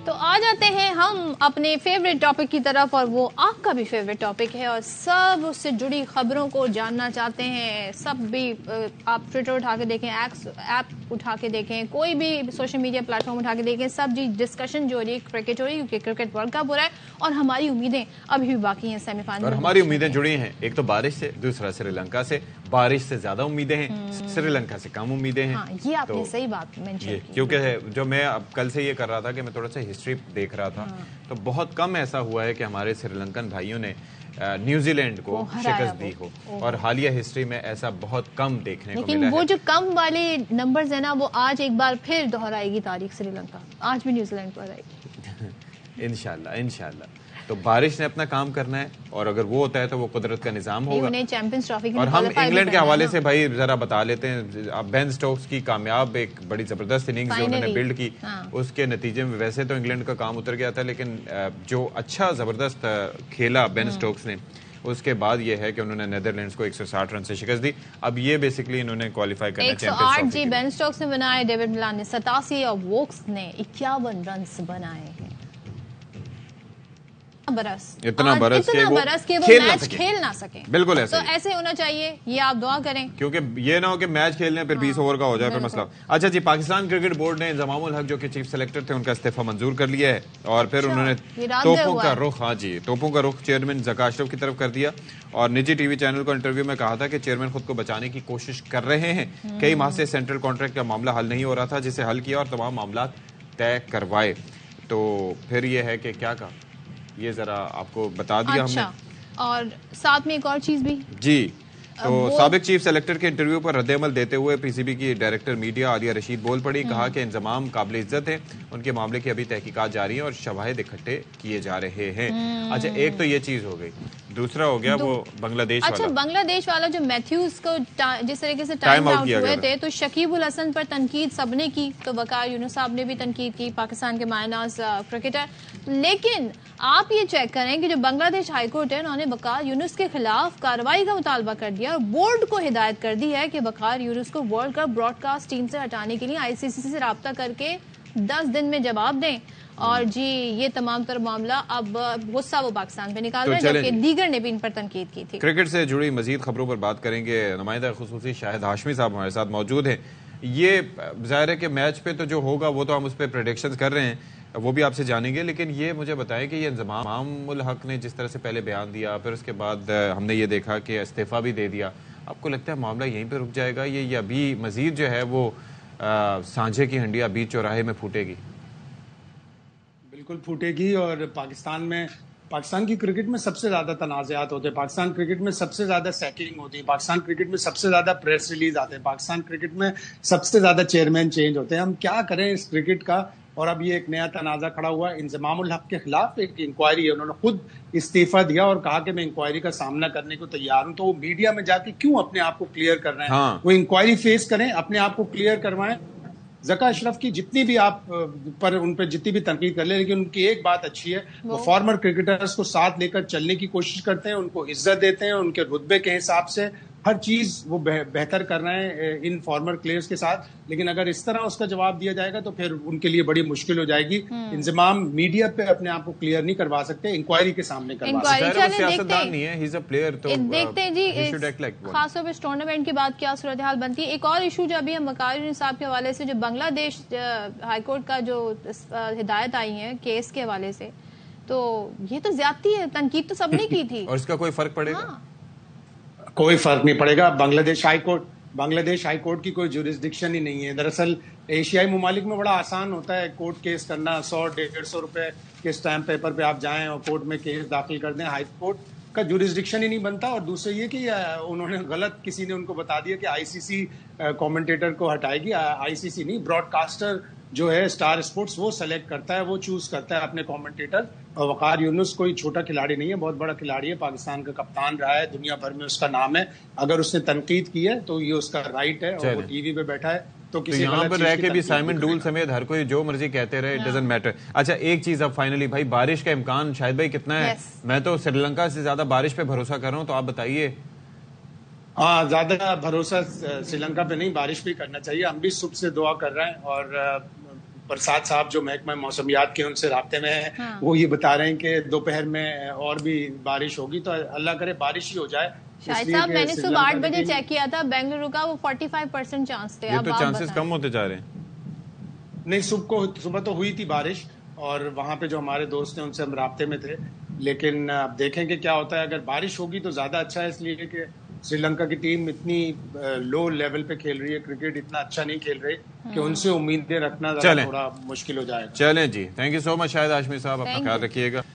तो आ जाते हैं हम अपने फेवरेट टॉपिक की तरफ, और वो आपका भी फेवरेट टॉपिक है और सब उससे जुड़ी खबरों को जानना चाहते हैं। सब भी आप ट्विटर उठा के देखें, ऐप उठा के देखें, कोई भी सोशल मीडिया प्लेटफॉर्म उठा के देखें, सब जी डिस्कशन जो हो रही है क्रिकेट हो रही है, क्योंकि क्रिकेट वर्ल्ड कप हो रहा है और हमारी उम्मीदें अभी भी बाकी हैं सेमीफाइनल। और हमारी उम्मीदें जुड़ी हैं, एक तो बारिश से, दूसरा श्रीलंका से। बारिश से ज्यादा उम्मीदें हैं, श्रीलंका से कम उम्मीदें हैं। हाँ, ये आपने सही बात मेंशन की, क्योंकि जो मैं अब कल से ये कर रहा था कि मैं थोड़ा सा हिस्ट्री देख रहा था, तो बहुत कम ऐसा हुआ है कि हमारे श्रीलंकन भाइयों ने न्यूजीलैंड को शिकस्त दी हो, और हालिया हिस्ट्री में ऐसा बहुत कम देखने को मिला है। लेकिन वो जो कम वाले नंबर्स है ना, वो आज एक बार फिर दोहराएगी तारीख श्रीलंका, आज भी न्यूजीलैंड को हराएगी इंशाल्लाह इंशाल्लाह। तो बारिश ने अपना काम करना है, और अगर वो होता है तो वो कुदरत का निजाम होगा। उन्हें चैंपियंस ट्रॉफी के और हम इंग्लैंड के हवाले से भाई जरा बता लेते हैं, अब बेन स्टोक्स की कामयाब एक बड़ी जबरदस्त इनिंग्स जो उन्होंने बिल्ड की, उसके नतीजे में वैसे तो इंग्लैंड का काम उतर गया था, लेकिन जो अच्छा जबरदस्त खेला बेन स्टोक्स ने, उसके बाद ये है कि उन्होंने नेदरलैंड्स को 160 रन से शिकस्त दी। अब ये बेसिकली इन्होंने क्वालिफाई करना है चैंपियंस ट्रॉफी के लिए। बेन स्टोक्स ने बनाए, डेविड मिलान ने 87 और वोक्स ने 51 रन बनाए हैं। इतना बरस के वो मैच खेल ना सके। बिल्कुल ऐसा तो ऐसे होना चाहिए, ये आप दुआ करें, क्योंकि ये ना हो कि मैच खेलने फिर 20 ओवर का हो जाए फिर मसला। अच्छा जी, पाकिस्तान क्रिकेट बोर्ड ने इंजमामुल हक जो कि चीफ सेलेक्टर थे, उनका इस्तीफा मंजूर कर लिया है, और फिर उन्होंने तोपों का रुख, हाँ जी, तोपों का रुख चेयरमैन ज़का अशरफ की तरफ कर दिया। और निजी टीवी चैनल को इंटरव्यू में कहा था कि चेयरमैन खुद को बचाने की कोशिश कर रहे हैं। कई माह से सेंट्रल कॉन्ट्रैक्ट का मामला हल नहीं हो रहा था, जिसे हल किया और तमाम मामला तय करवाए। तो फिर ये है कि क्या कहा, ये जरा आपको बता दिया हमने। और साथ में एक और चीज भी जी, तो साबिक चीफ सेलेक्टर के इंटरव्यू पर रद्द-ए-अमल देते हुए पीसीबी की डायरेक्टर मीडिया आलिया रशीद बोल पड़ी। कहा कि इंजमाम काबिल इज्जत है, उनके मामले की अभी तहकीकात जारी है और शवाहिद इकट्ठे किए जा रहे हैं। अच्छा, एक तो ये चीज हो गई, दूसरा हो गया वो बांग्लादेश वाला। अच्छा, बांग्लादेश वाला जो मैथ्यूज को जिस तरीके से टाइम आउट हुए थे, तो शकीब उल हसन पर तनकीद सबने की, तो वकार यूनुस साहब ने भी तनकीद की, पाकिस्तान के मायनाज क्रिकेटर। लेकिन आप ये चेक करें कि जो बांग्लादेश हाईकोर्ट है, उन्होंने वकार यूनुस के खिलाफ कार्रवाई का मुतालबा कर दिया और बोर्ड को हिदायत कर दी है कि वकार यूनुस को वर्ल्ड कप ब्रॉडकास्ट टीम से हटाने के लिए आईसीसी से राब्ता करके 10 दिन में जवाब दें। और जी, ये तमाम तर मामला अब गुस्सा वो पाकिस्तान पे निकाल रहे हैं, जबकि दीगर ने भी इन पर तनकीद की थी। क्रिकेट से जुड़ी मजीद खबरों पर बात करेंगे, नुमाइंदा खुसूसी शाहिद हाशमी साहब हमारे साथ मौजूद हैं। ये जाहिर है कि मैच पे तो जो होगा वो तो हम उस पर प्रेडिक्शंस कर रहे हैं, वो भी आपसे जानेंगे, लेकिन ये मुझे बताएं कि ये इंजमामुल हक ने जिस तरह से पहले बयान दिया, फिर उसके बाद हमने ये देखा कि इस्तीफा भी दे दिया, आपको लगता है मामला यहीं पर रुक जाएगा, ये अभी मजीद जो है वो सांझे की हंडिया बीच चौराहे में फूटेगी? बिल्कुल फूटेगी। और पाकिस्तान की क्रिकेट में सबसे ज्यादा तनाज़ात होते हैं, पाकिस्तान क्रिकेट में सबसे ज्यादा सैकिंग होती है, पाकिस्तान क्रिकेट में सबसे ज्यादा प्रेस रिलीज आते हैं, पाकिस्तान क्रिकेट में सबसे ज्यादा चेयरमैन चेंज होते हैं। हम क्या करें इस क्रिकेट का? और अब ये एक नया तनाज़ा खड़ा हुआ है इंजमामुल हक के खिलाफ, एक इंक्वायरी है, उन्होंने खुद इस्तीफा दिया और कहा कि मैं इंक्वायरी का सामना करने को तैयार हूं। तो वो मीडिया में जाके क्यों अपने आप को क्लियर कर रहे हैं? हाँ। वो इंक्वायरी फेस करें, अपने आप को क्लियर करवाएं। ज़का अशरफ की जितनी भी आप पर उन पर जितनी भी तनकीद कर ले, लेकिन उनकी एक बात अच्छी है, वो फॉर्मर क्रिकेटर्स को साथ लेकर चलने की कोशिश करते हैं, उनको इज्जत देते हैं, उनके रुतबे के हिसाब से हर चीज वो बेहतर कर रहे हैं इन फॉर्मर प्लेयर्स के साथ। लेकिन अगर इस तरह उसका जवाब दिया जाएगा तो फिर उनके लिए बड़ी मुश्किल हो जाएगी। इंजमाम मीडिया पे अपने आप को क्लियर नहीं करवा सकते, इंक्वायरी के सामने करवा सकते हैं। सियासतदान नहीं है, ही इज अ प्लेयर। तो देखते हैं जी खासतौर पर इस टूर्नामेंट के बाद क्या सूरत हाल बनती है। एक और इशू जो अभी हम वकार यूनुस साहब के हवाले से, जो बांग्लादेश हाईकोर्ट का जो हिदायत आई है केस के हवाले से, तो ये तो ज्यादती है, तनकीद तो सबने की थी और इसका कोई फर्क पड़ेगा? कोई फर्क नहीं पड़ेगा। बांग्लादेश हाईकोर्ट की कोई जुरिस्डिक्शन ही नहीं है। दरअसल एशियाई मुमालिक में बड़ा आसान होता है कोर्ट केस करना, 100-150 रुपए के स्टैम्प पेपर पे आप जाएं और कोर्ट में केस दाखिल कर दें। हाई कोर्ट का जुरिस्डिक्शन ही नहीं बनता। और दूसरा ये कि उन्होंने गलत, किसी ने उनको बता दिया कि आईसीसी कमेंटेटर को हटाएगी। आईसीसी नहीं, ब्रॉडकास्टर जो है स्टार स्पोर्ट्स, वो सेलेक्ट करता है, वो चूज करता है अपने कमेंटेटर। और वकार यूनुस कोई छोटा खिलाड़ी नहीं है, बहुत बड़ा खिलाड़ी है, पाकिस्तान का कप्तान रहा है, दुनिया भर में उसका नाम है। अगर उसने तनकीद की है तो ये उसका राइट है, और वो टीवी पे बैठा है तो किसी यहाँ पर रह के भी साइमन डूल समेत हर कोई जो मर्जी कहते रहे, इट डजंट मैटर। अच्छा, एक चीज अब फाइनली भाई, बारिश का इम्कान शाहिद भाई कितना है? मैं तो श्रीलंका से ज्यादा बारिश पे भरोसा कर रहा हूँ, तो आप बताइए। हाँ, ज्यादा भरोसा श्रीलंका पे नहीं, बारिश भी करना चाहिए। हम भी सुबह से दुआ कर रहे हैं और बरसात साहब जो महकमा मौसमियात के उनसे राब्ते में है, हाँ। वो ये बता रहे हैं कि दोपहर में और भी बारिश होगी, तो अल्लाह करे बारिश ही हो जाए। शायद साहब मैंने सुबह 8 बजे चेक किया था बेंगलुरु का, वो 45% चांस थे। ये तो चांसेस कम होते जा रहे हैं। नहीं, सुबह तो हुई थी बारिश, और वहां पे जो हमारे दोस्त हैं उनसे हम राब्ते में थे, लेकिन अब देखेंगे क्या होता है। अगर बारिश होगी तो ज्यादा अच्छा है, इसलिए कि श्रीलंका की टीम इतनी लो लेवल पे खेल रही है, क्रिकेट इतना अच्छा नहीं खेल रही कि उनसे उम्मीदें रखना थोड़ा मुश्किल हो जाएगा। चलें जी, thank you so much Shahid Hashmi sahab, अपना ख्याल रखिएगा।